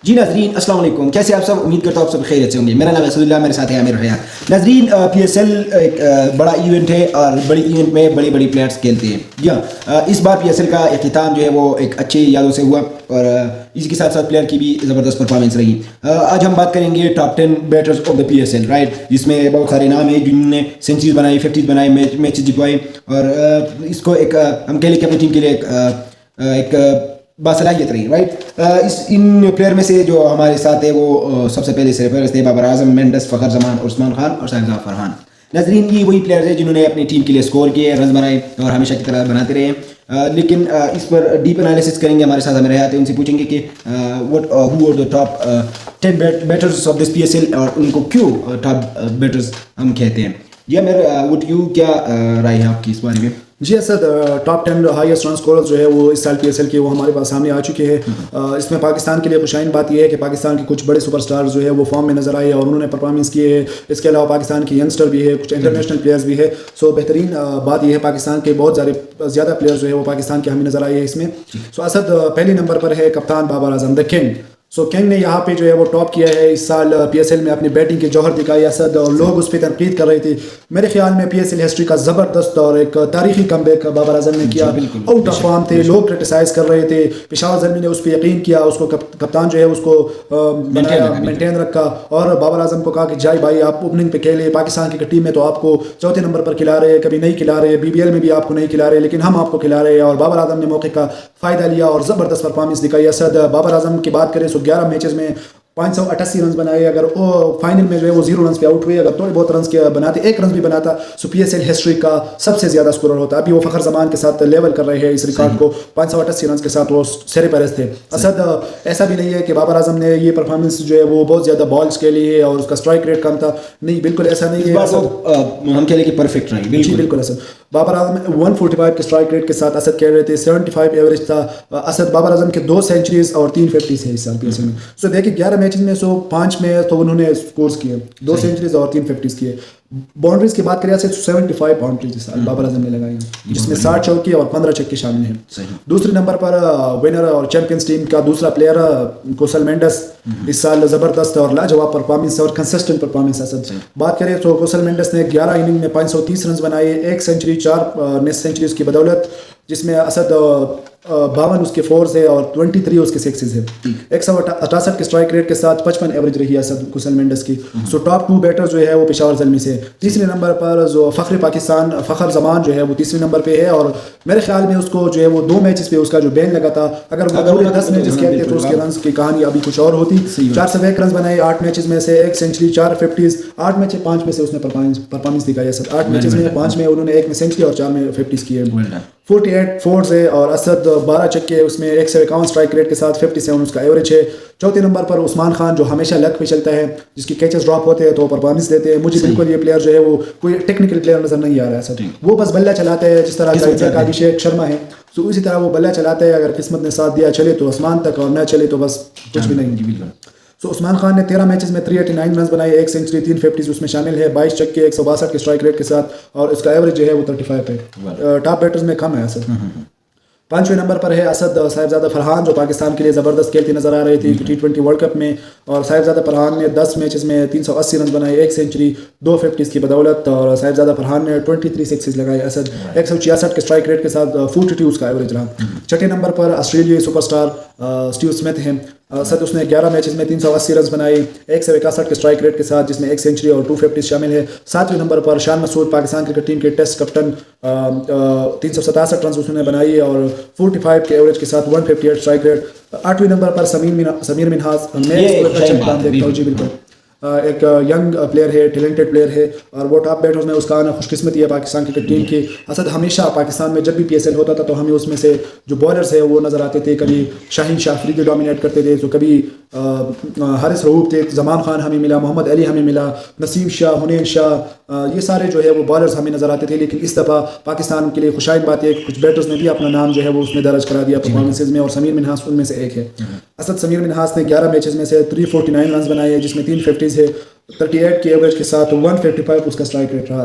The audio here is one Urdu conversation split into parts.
جی ناظرین السلام علیکم، کیسے آپ سب؟ امید کرتا ہوں آپ سب خیریت سے ہوں گے. میرا نام اسد اللہ، میرے ساتھ ہے عامر حیات. ناظرین پی ایس ایل ایک بڑا ایونٹ ہے اور بڑی ایونٹ میں بڑی بڑی پلیئرس کھیلتے ہیں. جی ہاں، اس بار پی ایس ایل کا اختتام جو ہے وہ ایک اچھی یادوں سے ہوا اور اسی کے ساتھ ساتھ پلیئر کی بھی زبردست پرفارمنس رہی. آج ہم بات کریں گے top 10 batters of the P S L, right, جس میں بہت سارے نام ہیں جنہوں نے سینچریز بنائی، 50s بنائی، میچز جتوائے اور اس کو ایک ہم کہہ لیں کہ اپنی ٹیم کے لیے ایک باصلاحیت رہی، رائٹ. ان پلیئر میں سے جو ہمارے ساتھ ہے وہ سب سے پہلے سرفہرست تھے بابر اعظم، مینڈس، فخر زمان، عثمان خان اور ساجد فرحان. ناظرین یہ وہی پلیئرز ہیں جنہوں نے اپنی ٹیم کے لیے اسکور کیے، رنز بنائے اور ہمیشہ کی طرح بناتے رہے. لیکن اس پر ڈیپ انالیسس کریں گے. ہمارے ساتھ ہمیں رہتے ہیں، ان سے پوچھیں گے کہ who are the top 10 batters of this P S L اور ان کو کیوں ٹاپ بیٹرز ہم کہتے ہیں. جی کیا رائے ہے آپ کی اس بارے میں؟ جی اسد، ٹاپ 10 ہائیسٹ رن سکوررز جو ہے وہ اس سال پی ایس ایل کے وہ ہمارے پاس سامنے آ چکے ہیں. اس میں پاکستان کے لیے خوشائن بات یہ ہے کہ پاکستان کے کچھ بڑے سپر اسٹارز جو ہے وہ فارم میں نظر آئے اور انہوں نے پرفارمنس کی ہے. اس کے علاوہ پاکستان کے ینگسٹر بھی ہے، کچھ انٹرنیشنل پلیئرز بھی ہے. سو بہترین بات یہ ہے پاکستان کے بہت زیادہ پلیئرز جو ہے وہ پاکستان کے ہمیں نظر آئے ہیں اس میں. سو اسد پہلے نمبر پر ہے کپتان Babar Azam, the king. So king نے یہاں پہ جو ہے وہ ٹاپ کیا ہے اس سال پی ایس ایل میں، اپنی بیٹنگ کے جوہر دکھائی اسد، اور لوگ اس پہ تنقید کر رہے تھے. میرے خیال میں پی ایس ایل ہسٹری کا زبردست اور ایک تاریخی کم بیک بابر اعظم نے کیا. آؤٹ آف فارم تھے، لوگ کرٹیسائز کر رہے تھے، پشاور زلمی نے اس پہ یقین کیا، اس کو کپتان جو ہے اس کو مینٹین رکھا اور بابر اعظم کو کہا کہ جائے بھائی آپ اوپننگ پہ کھیلے. پاکستان کی ٹیم میں تو آپ کو چوتھے نمبر پر کھلا رہے ہیں، کبھی نہیں کھلا رہے، بی بی ایل میں بھی آپ کو نہیں کھلا رہے، لیکن ہم آپ کو کھلا رہے ہیں. اور بابر اعظم نے موقع کا فائدہ لیا اور زبردست پرفارمنس دکھائی. اسد بابر اعظم کی بات کریں تو 11 میچز میں 588 رنز بنائے. اگر وہ فائنل میں جو ہے وہ 0 رنز پہ آؤٹ ہوئے، اگر تھوڑے بہت رنز کے بناتے، 1 رنز بھی بناتا، سو پی ایس ایل ہسٹری کا سب سے زیادہ اسکورر ہوتا. ابھی وہ فخر زمان کے ساتھ لیول کر رہے ہیں اس ریکارڈ کو، 588 رنز کے ساتھ وہ سرفہرست تھے. اسد ایسا بھی نہیں ہے کہ بابر اعظم نے یہ پرفارمنس جو ہے وہ بہت زیادہ بالز کے لیے اور اس کا اسٹرائک ریٹ کم تھا، نہیں، بالکل ایسا نہیں ہے. ہم کہہ لیں کہ پرفیکٹ رہی. جی بالکل اسد، بابر اعظم 145 کے اسٹرائک ریٹ کے ساتھ اسد کہہ رہے تھے، 75 ایوریج تھا. اسد بابر اعظم کے 2 سینچریز اور 3 50s ہیں اس سال پی ایس ایل میں. سو دیکھیں 11 میچز میں 5 میں تو انہوں نے اسکورز کیے، 2 سینچریز اور 3 50s کیے. باؤنڈریز کی بات کریں تو 75 باؤنڈریز اس سال بابر اعظم نے لگائی ہیں، جس میں 60 چوکے اور 15 چھکے شامل ہیں. دوسرے نمبر پر ونر اور چیمپئنز ٹیم کا دوسرا پلیئر کوسل مینڈس، اس سال زبردست اور لاجواب پرفارمنس اور کنسسٹنٹ پرفارمنس. اسد بات کریں تو کوسل مینڈس نے 11 اننگ میں 530 رنز بنائے، 1 سینچری، 4 نیس سینچریز کی بدولت، جس میں اسد 52 اس کے 4s ہے اور 23 اس کے 6s ہے. 168 کے اسٹرائک ریٹ کے ساتھ 55 ایوریج رہی ہے اسد کوسل مینڈس کی. سو ٹاپ 2 بیٹر جو ہے وہ پشاور زلمی سے. تیسرے نمبر پر جو فخر پاکستان فخر زمان جو ہے وہ تیسرے نمبر پہ ہے، اور میرے خیال میں اس کو جو ہے وہ 2 میچز پہ اس کا جو بین لگا تھا، اگر وہ 10 میچز کھیلتے تو اس کے رنز کی کہانی ابھی کچھ اور ہوتی. 401 رنز بنائے 8 میچز میں سے، 1 سینچری، 4 50s. 8 میں سے 5 میں سے اس نے پرفارمنس دکھائی ہے. 8 میچز میں 5 میں انہوں نے 1 میں سینچری اور 4 میں 50s کیے. 48 4s ہے اور اسد 12 چھکے، اس میں 151 اسٹرائک ریٹ کے ساتھ 57 اس کا ایوریج ہے. چوتھے نمبر پر عثمان خان جو ہمیشہ لک پہ چلتا ہے، جس کی کیچز ڈراپ ہوتے ہیں تو پرفارمنس دیتے ہیں. مجھے بالکل یہ پلیئر جو ہے وہ کوئی ٹیکنیکل پلیئر نظر نہیں آ رہا ہے اسد. وہ بس بلہ چلاتا ہے، جس طرح کا ابھیشیک شرما ہے، تو اسی طرح وہ بلہ چلاتا ہے. اگر قسمت نے ساتھ دیا چلے تو آسمان تک، اور نہ چلے تو بس کچھ بھی نہیں. سو عثمان خان نے 13 میچز میں 389 رنز بنائے، 1 سینچری، 3 50s اس میں شامل ہے، 22 چھکے، 162 کے اسٹرائک ریٹ کے ساتھ، اور اس کا ایوریج جو ہے وہ 35 ہے. ٹاپ بیٹرز میں کم ہے اسد. 5ویں نمبر پر ہے اسد صاحبزادہ فرحان، جو پاکستان کے لیے زبردست کھیلتے نظر آ رہے تھے T20 ورلڈ کپ میں. اور صاحبزادہ فرحان نے 10 میچز میں 380 رنز بنائے، 1 سینچری، 2 50s کی بدولت، اور صاحبزادہ فرحان نے 23 6s لگائے. اسد 166 کے اسٹرائک ریٹ کے ساتھ 42 اس کا ایوریج رہا. چھٹے نمبر پر آسٹریلیائی سپر اسٹار اسٹیو اسمتھ ہیں. اسد اس نے 11 میچز میں 380 رنز بنائے، 161 کے اسٹرائک ریٹ کے ساتھ، جس میں 1 سینچری اور 2 50s شامل ہے. 7ویں نمبر پر شان مسعود، پاکستان کرکٹ ٹیم کے ٹیسٹ کپٹن، 367 رنز اس نے بنائی اور 45 کے ایوریج کے ساتھ 158 اسٹرائک ریٹ. 8ویں نمبر پر سمیر منہاس، جی بالکل ایک ینگ پلیئر ہے، ٹیلنٹڈ پلیئر ہے، اور وہ ٹاپ بیٹرز میں اس کا آنا خوش قسمتی ہے پاکستان کرکٹ ٹیم کی. اسد ہمیشہ پاکستان میں جب بھی پی ایس ایل ہوتا تھا تو ہمیں اس میں سے جو بالرز ہیں وہ نظر آتے تھے. کبھی شاہین شاہ افریدی ڈومینیٹ کرتے تھے، تو کبھی حارث رؤوف تھے، زمان خان ہمیں ملا، محمد علی ہمیں ملا، نسیم شاہ، حنین شاہ، یہ سارے جو ہے وہ بالرز ہمیں نظر آتے تھے. لیکن اس دفعہ پاکستان کے لیے خوشائن بات ہے کہ کچھ بیٹرز نے بھی اپنا نام جو ہے وہ اس میں درج کرا دیا پرفارمنسز میں، اور سمیر منہاس ان میں سے ایک ہے. اسد سمیر منہاس نے 11 میچز میں سے 349 رنز بنائے، جس میں 3 50s ہے، 38 کے ایوریج کے ساتھ 155 اس کا اسٹرائک ریٹ رہا.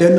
10